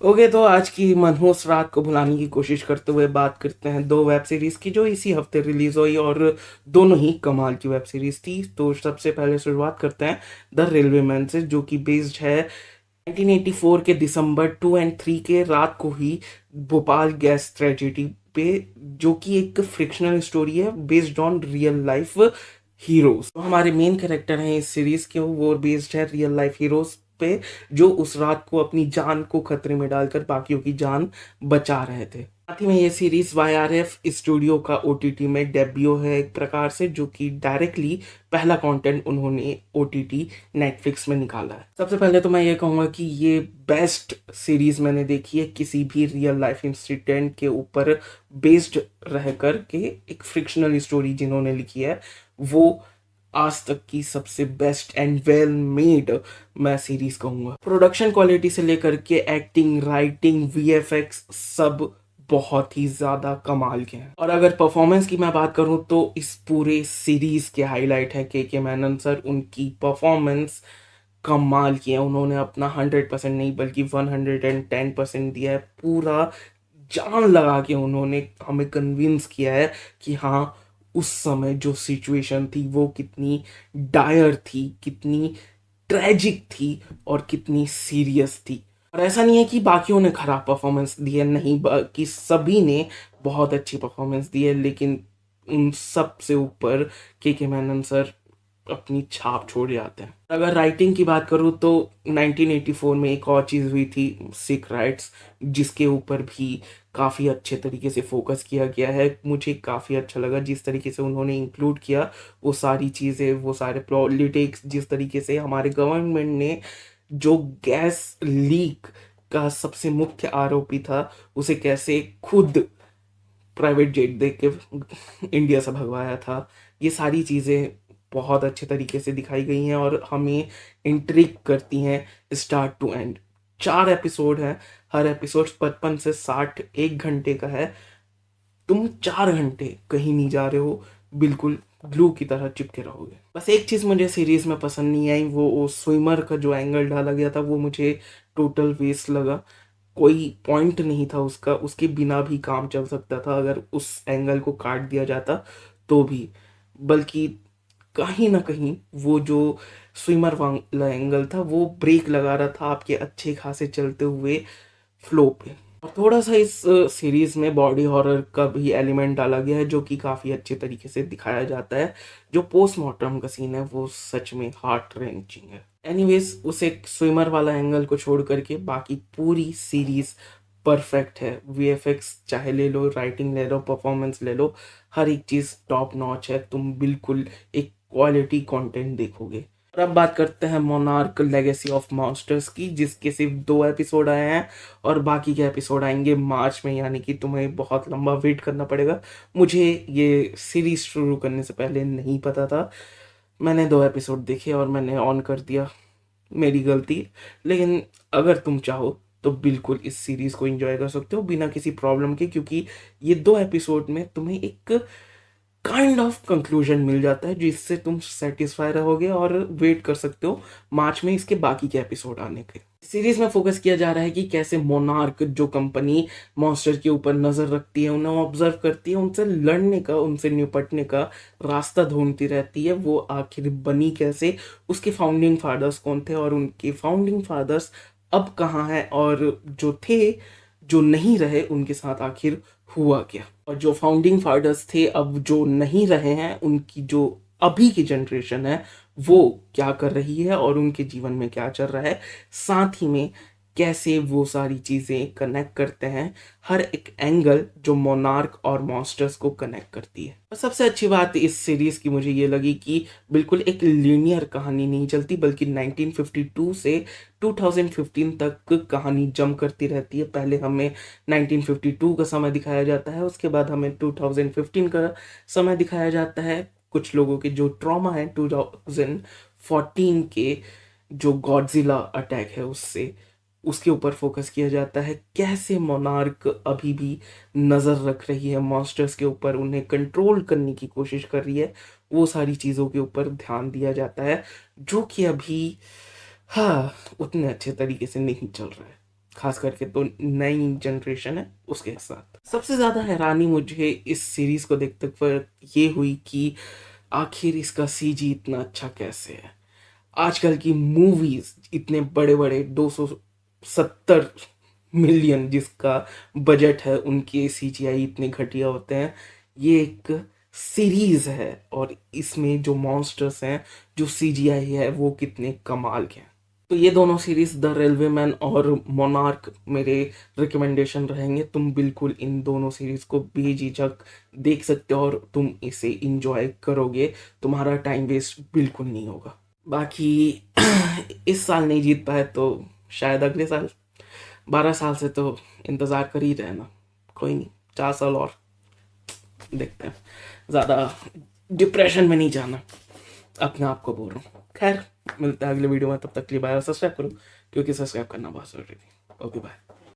Okay, तो आज की मनहूस रात को भुलाने की कोशिश करते हुए बात करते हैं दो वेब सीरीज की जो इसी हफ्ते रिलीज हुई और दोनों ही कमाल की वेब सीरीज थी। तो सबसे पहले शुरुआत करते हैं द रेलवेमैन से, जो कि बेस्ड है 1984 के दिसंबर 2 और 3 के रात को ही भोपाल गैस ट्रेजेडी पे, जो कि एक फ्रिक्शनल स्टोरी है based on real life heroes. तो हमारे मेन कैरेक्टर हैं इस सीरीज के, वो बेस्ड है रियल लाइफ हीरोज पे, जो उस रात को अपनी जान को खतरे में डालकर बाकियों की जान बचा रहे थे। साथ ही में ये सीरीज YRF स्टूडियो का OTT में डेब्यू है एक प्रकार से, जो कि डायरेक्टली पहला कंटेंट उन्होंने OTT नेटफ्लिक्स में निकाला है। सबसे पहले तो मैं ये कहूँगा कि ये बेस्ट सीरीज मैंने देखी है किसी भी रियल लाइफ इंसिडेंट के ऊपर बेस्ड रह कर के। एक फ्रिक्शनल स्टोरी जिन्होंने लिखी है वो आज तक की सबसे बेस्ट एंड वेल मेड मैं सीरीज कहूंगा। प्रोडक्शन क्वालिटी से लेकर के एक्टिंग, राइटिंग, VFX सब बहुत ही ज्यादा कमाल के हैं। और अगर परफॉर्मेंस की मैं बात करूं तो इस पूरे सीरीज के हाईलाइट है के मेनन सर। उनकी परफॉर्मेंस कमाल की है। उन्होंने अपना 100% नहीं बल्कि 110% दिया है। पूरा जान लगा के उन्होंने हमें कन्विंस किया है कि हाँ, उस समय जो सिचुएशन थी वो कितनी डायर थी, कितनी ट्रेजिक थी और कितनी सीरियस थी। और ऐसा नहीं है कि बाकियों ने खराब परफॉर्मेंस दी है, नहीं, बाकी सभी ने बहुत अच्छी परफॉर्मेंस दी है, लेकिन उन सब से ऊपर के मेनन सर अपनी छाप छोड़ जाते हैं। अगर राइटिंग की बात करूँ तो 1984 में एक और चीज़ हुई थी, सिख राइट्स, जिसके ऊपर भी काफ़ी अच्छे तरीके से फोकस किया गया है। मुझे काफ़ी अच्छा लगा जिस तरीके से उन्होंने इंक्लूड किया वो सारी चीज़ें, वो सारे पॉलिटिक्स, जिस तरीके से हमारे गवर्नमेंट ने जो गैस लीक का सबसे मुख्य आरोपी था उसे कैसे खुद प्राइवेट जेट दे के इंडिया से भगवाया था। ये सारी चीज़ें बहुत अच्छे तरीके से दिखाई गई हैं और हमें इंट्रिग करती हैं स्टार्ट टू एंड। 4 एपिसोड हैं, हर एपिसोड 55 से 60 एक घंटे का है। तुम 4 घंटे कहीं नहीं जा रहे हो, बिल्कुल ग्लू की तरह चिपके रहोगे। बस एक चीज़ मुझे सीरीज में पसंद नहीं आई, वो स्विमर का जो एंगल डाला गया था वो मुझे टोटल वेस्ट लगा। कोई पॉइंट नहीं था उसका, उसके बिना भी काम चल सकता था अगर उस एंगल को काट दिया जाता तो भी। बल्कि कहीं ना कहीं वो जो स्विमर वाला एंगल था वो ब्रेक लगा रहा था आपके अच्छे खासे चलते हुए फ्लो पे। और थोड़ा सा इस सीरीज में बॉडी हॉरर का भी एलिमेंट डाला गया है, जो कि काफी अच्छे तरीके से दिखाया जाता है। जो पोस्टमार्टम का सीन है वो सच में हार्ट रेंचिंग है। एनीवेज, उस एक स्विमर वाला एंगल को छोड़ करके बाकी पूरी सीरीज परफेक्ट है। VFX चाहे ले लो, राइटिंग ले लो, परफॉर्मेंस ले लो, हर एक चीज टॉप नॉच है। तुम बिल्कुल एक क्वालिटी कंटेंट देखोगे। और अब बात करते हैं मोनार्क लेगेसी ऑफ मॉन्स्टर्स की, जिसके सिर्फ 2 एपिसोड आए हैं और बाकी के एपिसोड आएंगे मार्च में, यानी कि तुम्हें बहुत लंबा वेट करना पड़ेगा। मुझे ये सीरीज शुरू करने से पहले नहीं पता था। मैंने 2 एपिसोड देखे और मैंने ऑन कर दिया, मेरी गलती। लेकिन अगर तुम चाहो तो बिल्कुल इस सीरीज को एंजॉय कर सकते हो बिना किसी प्रॉब्लम के, क्योंकि ये 2 एपिसोड में तुम्हें एक काइंड ऑफ कंक्लूजन मिल जाता है जिससे तुम सेटिस्फाई रहोगे और वेट कर सकते हो मार्च में इसके बाकी के एपिसोड आने के। सीरीज में फोकस किया जा रहा है कि कैसे मोनार्क जो कंपनी मॉन्स्टर के ऊपर नजर रखती है, उन्हें ऑब्जर्व करती है, उनसे लड़ने का, उनसे निपटने का रास्ता ढूंढती रहती है, वो आखिर बनी कैसे, उसके फाउंडिंग फादर्स कौन थे और उनके फाउंडिंग फादर्स अब कहाँ हैं, और जो थे, जो नहीं रहे, उनके साथ आखिर हुआ क्या। और जो फाउंडिंग फादर्स थे अब जो नहीं रहे हैं, उनकी जो अभी की जनरेशन है वो क्या कर रही है और उनके जीवन में क्या चल रहा है, साथ ही में कैसे वो सारी चीजें कनेक्ट करते हैं। हर एक एंगल जो मोनार्क और मॉन्स्टर्स को कनेक्ट करती है। और सबसे अच्छी बात इस सीरीज की मुझे ये लगी कि बिल्कुल एक लीनियर कहानी नहीं चलती, बल्कि 1952 से 2015 तक कहानी जंप करती रहती है। पहले हमें 1952 का समय दिखाया जाता है, उसके बाद हमें 2015 का समय दिखाया जाता है। कुछ लोगों के जो ट्रॉमा है 2014 के जो गॉडजिला अटैक है उससे, उसके ऊपर फोकस किया जाता है। कैसे मोनार्क अभी भी नज़र रख रही है मॉन्स्टर्स के ऊपर, उन्हें कंट्रोल करने की कोशिश कर रही है, वो सारी चीज़ों के ऊपर ध्यान दिया जाता है, जो कि अभी हाँ उतने अच्छे तरीके से नहीं चल रहा है। खास करके तो नई जनरेशन है उसके साथ। सबसे ज़्यादा हैरानी मुझे इस सीरीज़ को देखते हुए ये हुई कि आखिर इसका सीजी इतना अच्छा कैसे है। आजकल की मूवीज इतने बड़े बड़े 270 मिलियन जिसका बजट है, उनके सीजीआई इतने घटिया होते हैं। ये एक सीरीज है और इसमें जो मॉन्स्टर्स हैं, जो सीजीआई है, वो कितने कमाल के हैं। तो ये दोनों सीरीज द रेलवे मैन और मोनार्क मेरे रिकमेंडेशन रहेंगे। तुम बिल्कुल इन दोनों सीरीज को बेझिझक देख सकते हो और तुम इसे इंजॉय करोगे। तुम्हारा टाइम वेस्ट बिल्कुल नहीं होगा। बाकी इस साल नहीं जीत पाए तो शायद अगले साल। 12 साल से तो इंतज़ार कर ही रहे हैं ना। कोई नहीं, 4 साल और देखते हैं। ज़्यादा डिप्रेशन में नहीं जाना, अपने आप को बोल रहा हूँ। खैर, मिलते हैं अगले वीडियो में, तब तक के लिए बाय और सब्सक्राइब करो, क्योंकि सब्सक्राइब करना बहुत ज़रूरी है। Okay bye.